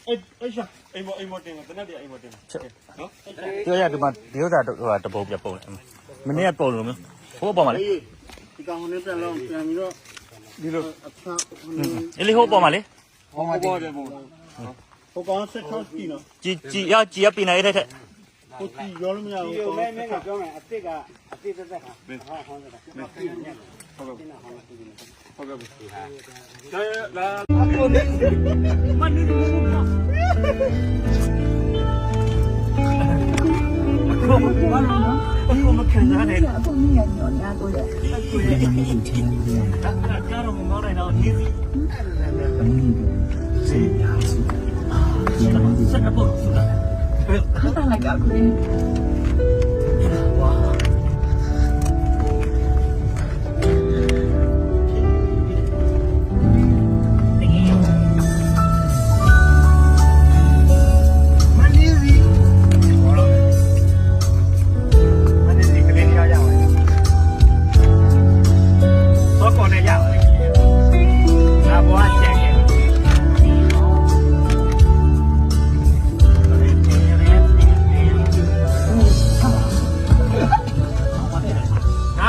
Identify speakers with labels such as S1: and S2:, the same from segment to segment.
S1: 哎呀，哎莫定啊，真的的哎莫定。喏，
S2: 这呀，这有啥都包不包了，明天包了没？我包嘛嘞。
S1: ဒီကောင်နဲ့ပြန်လောက်ပြန်ပြီးတော့ဒီလိုအဖျား
S2: 你好包嘛嘞？
S1: ဟောပေါ်တယ်ပုံဟိုကောင်ဆက်ချောက်ကြည့်နော်
S2: 几要变来一台台。
S1: ဟိုကြည့်ရောလို့မရဘူး
S3: မဲမဲကပြောမယ်အစ်စ်ကအစ်စ်သက်သက်ဟာဟောဟောတာဟုတ်ကဲ့ဟုတ်ကဲ့လာအခုနေမနစ်ဘူး
S2: 我们看啥嘞？
S4: 后面有两个人。
S2: 家人们搞来了，你是呀？是不是的？
S4: 看到那个可以。
S2: 哇！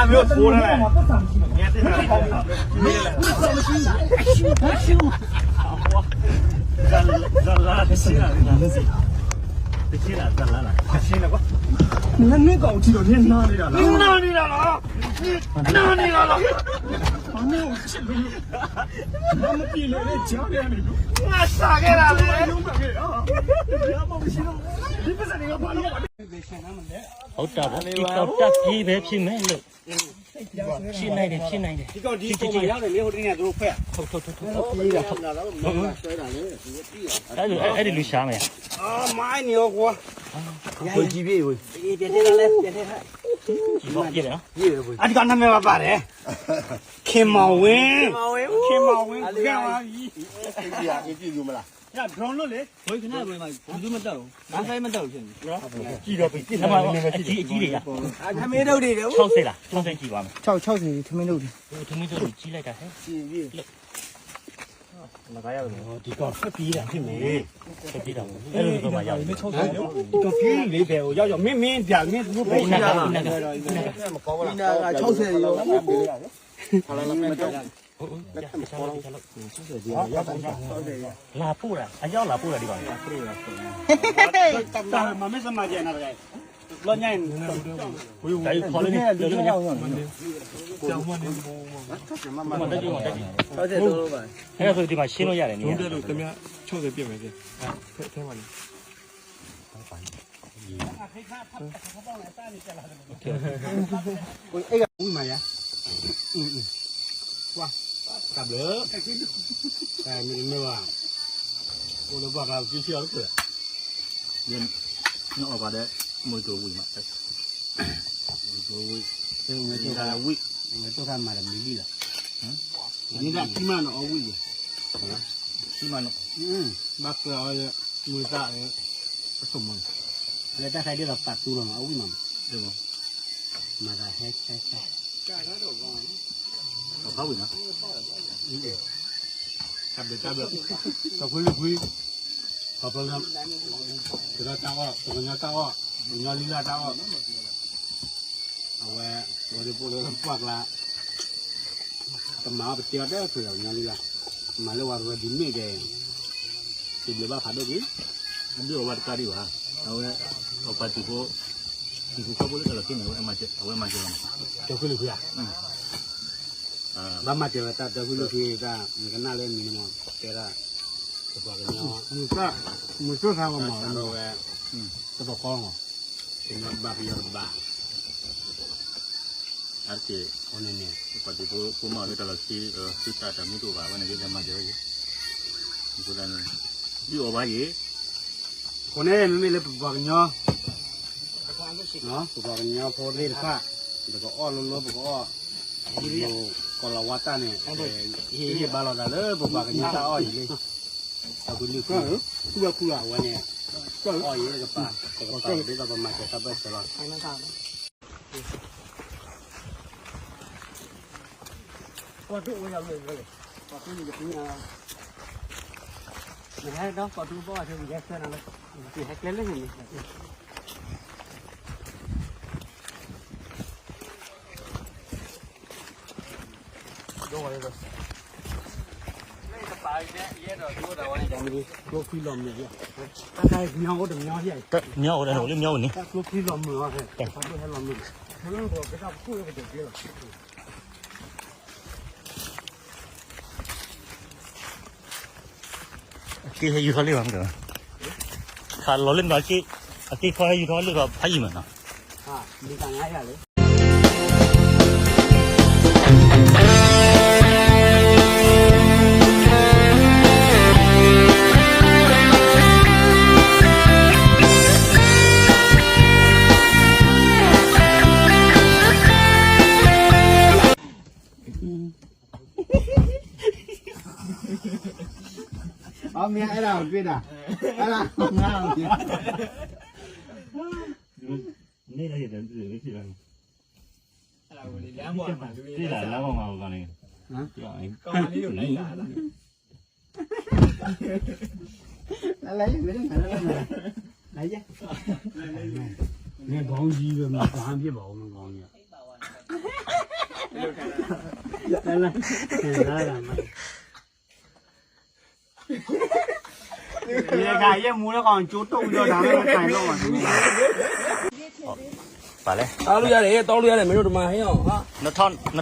S1: 没有拖了嘞，你看这啥？没有，
S3: 你看那搞起了，你哪里来了？
S1: 你哪里来了？你哪里来了？
S3: 我没有去路，我们比来的家里的路，
S1: 我啥给了？
S3: 有哪个啊？你不是那个把路。
S2: 好大不？一搞大几百平米了。ဖြစ်နိုင်တယ်ဖြစ်နိုင်တယ်
S3: ဒီကောင်ဒီကောင်မရောက်တယ်လေဟိုတင်းကသူတို့ဖက်
S2: ထုတ်ထုတ်ထုတ်ထုတ်
S3: ပြီးတာဟုတ်လားတော့မင်းဆွဲတာလေသူကပြီးတာ
S2: အဲ့ဒီလူရှားမယ်
S3: အာမိုင်းနေရောကွာဟိုကြည့်ပြီဟိုအေးပြတဲ့လဲပြတဲ့ဟာ
S2: ဒီတော့ပြည့်တယ်နော်
S3: ကြည့်ရဘူးအဒီကနာမည်ပါပါတယ်ခင်မောင်ဝင်းခင်မောင်ဝင်းကြောက်ပါပြီ
S1: အေးကြီးอ่ะအေးကြီးယူမလား
S3: ညဒရုန်းလို့လေဘိုးခဏဘယ်မှာဘူးမတော့ဘူးဆိုင်မတော့ဖြစ်နေနော်
S1: ကြည့်တော့ပြီ
S2: ဒီမှာအကြီးတွေရ
S3: အထမင်းတို့တွေတော့
S2: 60လား60ကြည့်ပါမယ်
S3: 60ထမင်းတို့တွေ
S2: ထမင်းတို့ကြီးလိုက်တာဟဲ့
S3: ကြည့်ပြီ
S2: မကားရတယ်
S3: ဒီကောင်ဖက်ပြီးတာဖြစ်မယ်
S2: ဆက်ပြီးတော့အဲ့လိုတော့မရောက်ဘူး
S3: တော့ပြေးလေးပဲဟိုရောက်မင်းပြမင်းသူတို့ပဲရှိတာ
S1: မကောင်းဘူးလား
S3: က60ရော
S1: ဟာလာလာမတော့
S2: လာပို့တာအရောက်လာပို့တာဒီကောင်
S3: တာမမေးစမကြနေတယ်လောညင်
S2: ဝေးခေါ်လို့နေတယ်ကြောင်မနေကြောင်မနေ
S1: မတက်ကြည့်မတက်ကြည့်
S3: 60တော့ပါ
S2: အဲ့ဒါဆိုဒီမှာရှင်းလို့ရတယ်နေ
S5: လုံးတက်လို့တမ60ပြည့်မယ်စေထဲမှာလေ
S3: ကိုအဲ့ကဦးမရဝါကဘလအဲမင်းမဝကိုလိုပါကကြည့်ရအောင်
S2: နော်ပါတဲ့မွေးတိုးဝီမှာ
S3: ကိုဝေးအဲငါတို့ကဝိငါတို့ကမှလည်းမီလီလားဟမ်ဒီကဒီမနော်ဝိရ
S2: ရှိမနော်
S3: ဘတ်ရောမွေးတာအစမန်လည်းတခိုင်တော့ပတ်တူတော့မအဝိမဒီမှာမလာဟဲ့ဟဲ့ကြာတော့ဘော
S2: ဟုတ်ပြီနော်
S3: ကပ်တယ်တော့ခွေးခွေးဘာပလမ်ဒါတော့ညတော့ညလီလာတော့အဝဲဝရပူတော့ပတ်လာတမအပတိရတဲ့ဆိုတော့ညလီလာမလည်းဝရဒီမိတယ်ဒီလဘခါတော့ကြီး
S2: အဲ့ဒီဝတ်ကားရီပါဟိုဟိုပတ်တီကိုဒီကိုကဘလို့တော့กินတယ်အမချက်အဝဲမချက်လား
S3: တော့ခွေးခွေးဘာမှတဲ့တာတော့ခွေးခွေးကငနာလဲမင်းမတဲတာတော့ကညောမူကမူစထားမှာတော့ဝဲတော့ကောင်းတော့ဒီမှာဘာပြောဘာ
S2: အဲ့ဒီ
S3: ဟိုနေနေ
S2: ပတ်တီကိုမလေးတော့စီတာတမီတို့ပါဘာနဲ့ကြမှာကြောကြီးဒီကလည်းဒီအဝါကြီး
S3: ကိုနေမမေလည်းဘာညောနော်ဘာညောပေါ်လေးခါဒါကအော်လောလောဘောဒီလိုကောလာဝတ်တာနဲ့ဟေးဘာလာတယ်ဘာညောတာအော်ကြီးလေအခုလူကူကူလာဝဲနေအော်ကြီးကပါတော့ဒီတော့ဘာမှဆက်ပဲဆက်လာအဲ့မှာဘာတို့ဝင်ရောက်လေဘာကိုနေပြင်း Này đó có thứ bao thì ghé xe nào đấy. Chỉ hack lên gì. Rồi rồi. Đây cái bài cái rồi đưa đầu này chẳng đi. Cô phi lòm này. Cái nhau đừng nhau vậy.
S2: nhau đây nổ lên nhau này
S3: Cô phi lòm nữa hết. Không biết hay lòm nữa. Nó có cái sao khui cái được kia.
S2: kia hay yêu thôi được khá lo lên đó kia khó hay yêu thôi được phải gì mà nó
S3: Đi càng ngay rồi. Mẹ ai nào biết à? Ai nào không nào?
S2: đây là hiện cái gì này đây là lá bông màu này hả
S3: Lấy cái này lấy chứ. Nghe con gì rồi mà còn biết bộ mà còn nhỉ? Đây là cái gì mua nó còn chút tung cho nó cái nó còn
S2: bà lẽ
S6: tao lui ra để mấy đứa mà thấy không
S2: nó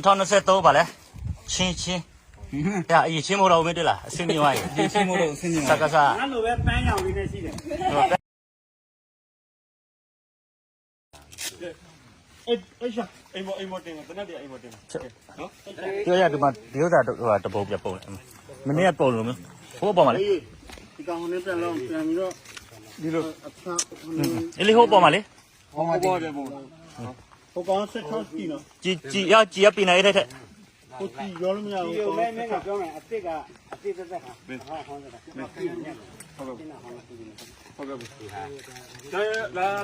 S2: thon nó sẽ to bà lẽ chín ya ý chín màu đâu mới được là xin nhiều ai
S6: xin mua đồ xin nhiều
S2: sao sao
S3: nó lùi bé nhau đi này gì đấy.
S5: em một tiền mà tên em một tiền
S2: cái này mà điều ra được là tập bộ nhập bộ mình này bộ luôn không bộ mà đấy
S3: thì còn nên phải làm tiền nữa đi được
S2: đi hộp bộ mà đấy
S3: không bao giờ bộ có con sẽ khó gì nữa
S2: chỉ bên này thế
S3: có chỉ có lắm nhau có mấy cái chỗ này atiga hả không không được
S5: đây là